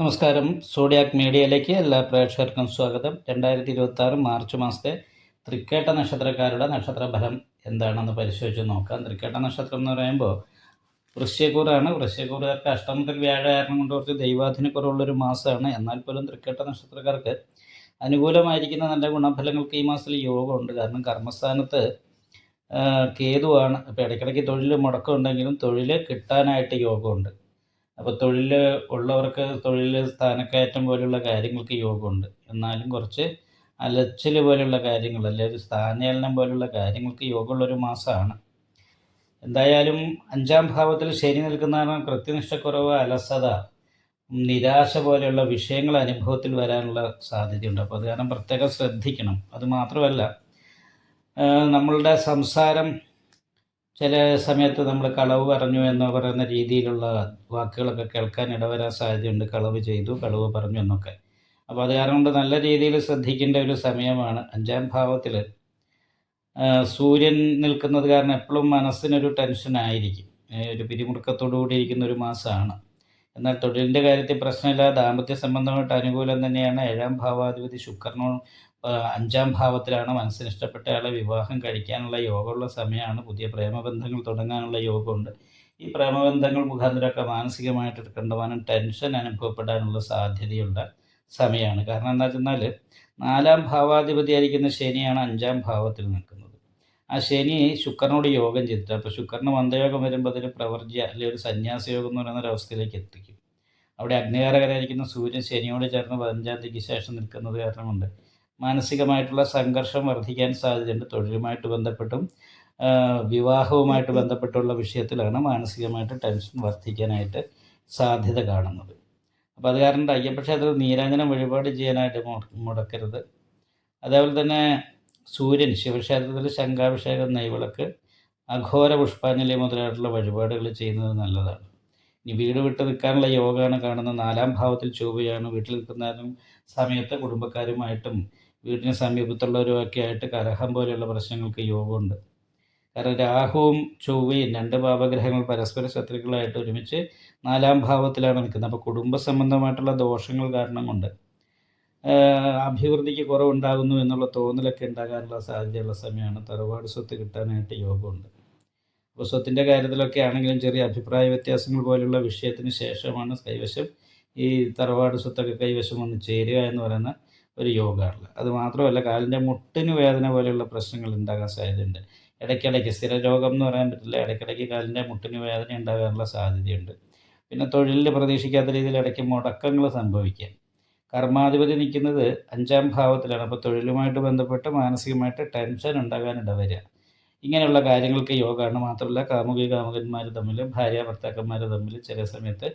നമസ്കാരം. സോഡിയാക് മീഡിയയിലേക്ക് എല്ലാ പ്രേക്ഷകർക്കും സ്വാഗതം. 2026 മാർച്ച് മാസത്തെ തൃക്കേട്ട നക്ഷത്രക്കാരുടെ നക്ഷത്രഫലം എന്താണെന്ന് പരിശോധിച്ച് നോക്കാം. തൃക്കേട്ട നക്ഷത്രം എന്ന് പറയുമ്പോൾ വൃശ്ചികക്കൂറാണ്. വൃശ്ചികക്കൂറുകാർക്ക് അഷ്ടമത്തിൽ വ്യാഴാരണം കൊണ്ട് കുറച്ച് ദൈവാധീനക്കുറവുള്ളൊരു മാസമാണ്. എന്നാൽ പോലും തൃക്കേട്ട നക്ഷത്രക്കാർക്ക് അനുകൂലമായിരിക്കുന്ന നല്ല ഗുണഫലങ്ങൾക്ക് ഈ മാസത്തിൽ യോഗമുണ്ട്. കാരണം കർമ്മസ്ഥാനത്ത് കേതുവാണ്. അപ്പോൾ ഇടയ്ക്കിടയ്ക്ക് തൊഴിൽ മുടക്കമുണ്ടെങ്കിലും തൊഴിൽ കിട്ടാനായിട്ട് യോഗമുണ്ട്. അപ്പോൾ തൊഴിൽ ഉള്ളവർക്ക് തൊഴിൽ സ്ഥാനക്കയറ്റം പോലുള്ള കാര്യങ്ങൾക്ക് യോഗമുണ്ട്. എന്നാലും കുറച്ച് അലച്ചിൽ പോലുള്ള കാര്യങ്ങൾ, അല്ലെങ്കിൽ ഒരു സ്ഥാനചലനം പോലുള്ള കാര്യങ്ങൾക്ക് യോഗമുള്ളൊരു മാസമാണ്. എന്തായാലും 5ാം ഭാവത്തിൽ ശനി നിൽക്കുന്ന കാരണം കൃത്യനിഷ്ഠക്കുറവ്, അലസത, നിരാശ പോലെയുള്ള വിഷയങ്ങൾ അനുഭവത്തിൽ വരാനുള്ള സാധ്യതയുണ്ട്. അപ്പോൾ അത് കാരണം പ്രത്യേകം ശ്രദ്ധിക്കണം. അതുമാത്രമല്ല, നമ്മളുടെ സംസാരം ചില സമയത്ത് നമ്മൾ കളവ് പറഞ്ഞു എന്ന് പറയുന്ന രീതിയിലുള്ള വാക്കുകളൊക്കെ കേൾക്കാൻ ഇടവരാൻ സാധ്യതയുണ്ട്. കളവ് ചെയ്തു, കളവ് പറഞ്ഞു എന്നൊക്കെ. അപ്പോൾ അത് കാരണം കൊണ്ട് നല്ല രീതിയിൽ ശ്രദ്ധിക്കേണ്ട ഒരു സമയമാണ്. 5ാം ഭാവത്തിൽ സൂര്യൻ നിൽക്കുന്നത് കാരണം എപ്പോഴും മനസ്സിനൊരു ടെൻഷനായിരിക്കും. ഒരു പിരിമുറുക്കത്തോടു കൂടി ഇരിക്കുന്ന ഒരു മാസമാണ്. എന്നാൽ തൊഴിലിൻ്റെ കാര്യത്തിൽ പ്രശ്നമില്ല. ദാമ്പത്യ സംബന്ധമായിട്ട് അനുകൂലം തന്നെയാണ്. 7ാം ഭാവാധിപതി ശുക്രനോ 5ാം ഭാവത്തിലാണ്. മനസ്സിന് ഇഷ്ടപ്പെട്ട ആളെ വിവാഹം കഴിക്കാനുള്ള യോഗമുള്ള സമയമാണ്. പുതിയ പ്രേമബന്ധങ്ങൾ തുടങ്ങാനുള്ള യോഗമുണ്ട്. ഈ പ്രേമബന്ധങ്ങൾ മുഖാന്തരമൊക്കെ മാനസികമായിട്ട് കണ്ടമാനം ടെൻഷൻ അനുഭവപ്പെടാനുള്ള സാധ്യതയുള്ള സമയമാണ്. കാരണം എന്താ വെച്ചെന്നാൽ 4ാം ഭാവാധിപതിയായിരിക്കുന്ന ശനിയാണ് 5ാം ഭാവത്തിൽ നിൽക്കുന്നത്. ആ ശനി ശുക്രനോട് യോഗം ചെയ്തിട്ട്, അപ്പോൾ ശുക്രന് മന്ദയോഗം വരുമ്പോൾ അതിന് പ്രവർജ്യ അല്ലെങ്കിൽ ഒരു സന്യാസയോഗം എന്ന് പറയുന്ന ഒരവസ്ഥയിലേക്ക് എത്തിക്കും. അവിടെ അഗ്നികാരകരായിരിക്കുന്ന സൂര്യൻ ശനിയോട് ചേർന്ന് 15ാം തീയതിക്ക് ശേഷം നിൽക്കുന്നത് കാരണം കൊണ്ട് മാനസികമായിട്ടുള്ള സംഘർഷം വർദ്ധിക്കാൻ സാധ്യതയുണ്ട്. തൊഴിലുമായിട്ട് ബന്ധപ്പെട്ടും വിവാഹവുമായിട്ട് ബന്ധപ്പെട്ടുള്ള വിഷയത്തിലാണ് മാനസികമായിട്ട് ടെൻഷൻ വർദ്ധിക്കാനായിട്ട് സാധ്യത കാണുന്നത്. അപ്പോൾ അത് കാരണം അയ്യപ്പക്ഷേത്രത്തിൽ നീരാഞ്ജനം വഴിപാട് ചെയ്യാനായിട്ട് മുടക്കരുത്. അതേപോലെ തന്നെ സൂര്യൻ ശിവക്ഷേത്രത്തിൽ ശംഖാഭിഷേകം, നെയ്വിളക്ക്, അഘോര പുഷ്പാഞ്ജലി മുതലായിട്ടുള്ള വഴിപാടുകൾ ചെയ്യുന്നത് നല്ലതാണ്. ഇനി വീട് വിട്ട് നിൽക്കാനുള്ള യോഗമാണ് കാണുന്നത്. 4ാം ഭാവത്തിൽ ചൊവ്വയാണ്. വീട്ടിൽ നിൽക്കുന്ന സമയത്ത് കുടുംബക്കാരുമായിട്ടും വീടിന് സമീപത്തുള്ളവരുമൊക്കെ ആയിട്ട് കലഹം പോലെയുള്ള പ്രശ്നങ്ങൾക്ക് യോഗമുണ്ട്. കാരണം രാഹുവും ചൊവ്വയും 2 പാപഗ്രഹങ്ങൾ പരസ്പര ശത്രുക്കളായിട്ട് ഒരുമിച്ച് 4ാം ഭാവത്തിലാണ് നിൽക്കുന്നത്. അപ്പോൾ കുടുംബ സംബന്ധമായിട്ടുള്ള ദോഷങ്ങൾ കാരണം കൊണ്ട് അഭിവൃദ്ധിക്ക് കുറവുണ്ടാകുന്നു എന്നുള്ള തോന്നലൊക്കെ ഉണ്ടാകാനുള്ള സാധ്യതയുള്ള സമയമാണ്. തറവാട് സ്വത്ത് കിട്ടാനായിട്ട് യോഗമുണ്ട്. അപ്പോൾ സ്വത്തിൻ്റെ കാര്യത്തിലൊക്കെ ആണെങ്കിലും ചെറിയ അഭിപ്രായ വ്യത്യാസങ്ങൾ പോലുള്ള വിഷയത്തിന് ശേഷമാണ് കൈവശം ഈ തറവാട് സ്വത്തൊക്കെ കൈവശം വന്ന് ചേരുക എന്ന് പറയുന്ന ഒരു യോഗമാണ്. അതുമാത്രമല്ല, കാലിൻ്റെ മുട്ടിന് വേദന പോലെയുള്ള പ്രശ്നങ്ങൾ ഉണ്ടാകാൻ സാധ്യതയുണ്ട്. ഇടയ്ക്കിടയ്ക്ക് സ്ഥിര രോഗം എന്ന് പറയാൻ പറ്റില്ല. ഇടയ്ക്കിടയ്ക്ക് കാലിൻ്റെ മുട്ടിന് വേദന ഉണ്ടാകാനുള്ള സാധ്യതയുണ്ട്. പിന്നെ തൊഴിലിൽ പ്രതീക്ഷിക്കാത്ത രീതിയിൽ ഇടയ്ക്ക് മുടക്കങ്ങൾ സംഭവിക്കാം. കർമാധിപതി നിൽക്കുന്നത് 5ാം ഭാവത്തിലാണ്. അപ്പോൾ തൊഴിലുമായിട്ട് ബന്ധപ്പെട്ട് മാനസികമായിട്ട് ടെൻഷൻ ഉണ്ടാകാൻ ഇടവരിക. ഇങ്ങനെയുള്ള കാര്യങ്ങൾക്ക് യോഗമാണ്. മാത്രമല്ല, കാമുകന്മാർ തമ്മിൽ, ഭാര്യ ഭർത്താക്കന്മാർ തമ്മിൽ ചില സമയത്ത്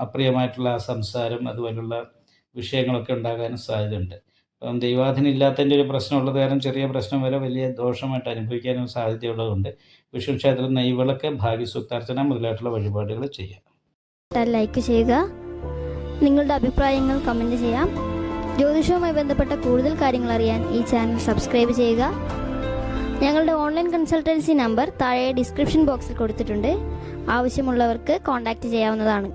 അപ്രിയമായിട്ടുള്ള സംസാരം അതുപോലുള്ള വിഷയങ്ങളൊക്കെ ഉണ്ടാകാനും സാധ്യതയുണ്ട്. അപ്പം ദൈവാധീനം ഇല്ലാത്തതിൻ്റെ ഒരു പ്രശ്നമുള്ളത് കാരണം ചെറിയ പ്രശ്നം വരെ വലിയ ദോഷമായിട്ട് അനുഭവിക്കാനും സാധ്യതയുള്ളതുകൊണ്ട് വിഷ്ണു ക്ഷേത്രത്തിൽ നെയ്വിളക്ക്, ഭാഗ്യസൂക്താർച്ചന മുതലായിട്ടുള്ള വഴിപാടുകൾ ചെയ്യാം. ലൈക്ക് ചെയ്യുക, നിങ്ങളുടെ അഭിപ്രായങ്ങൾ കമൻറ്റ് ചെയ്യാം. ജ്യോതിഷവുമായി ബന്ധപ്പെട്ട കൂടുതൽ കാര്യങ്ങൾ അറിയാൻ ഈ ചാനൽ സബ്സ്ക്രൈബ് ചെയ്യുക. ഞങ്ങളുടെ ഓൺലൈൻ കൺസൾട്ടൻസി നമ്പർ താഴെ ഡിസ്ക്രിപ്ഷൻ ബോക്സിൽ കൊടുത്തിട്ടുണ്ട്. ആവശ്യമുള്ളവർക്ക് കോൺടാക്റ്റ് ചെയ്യാവുന്നതാണ്.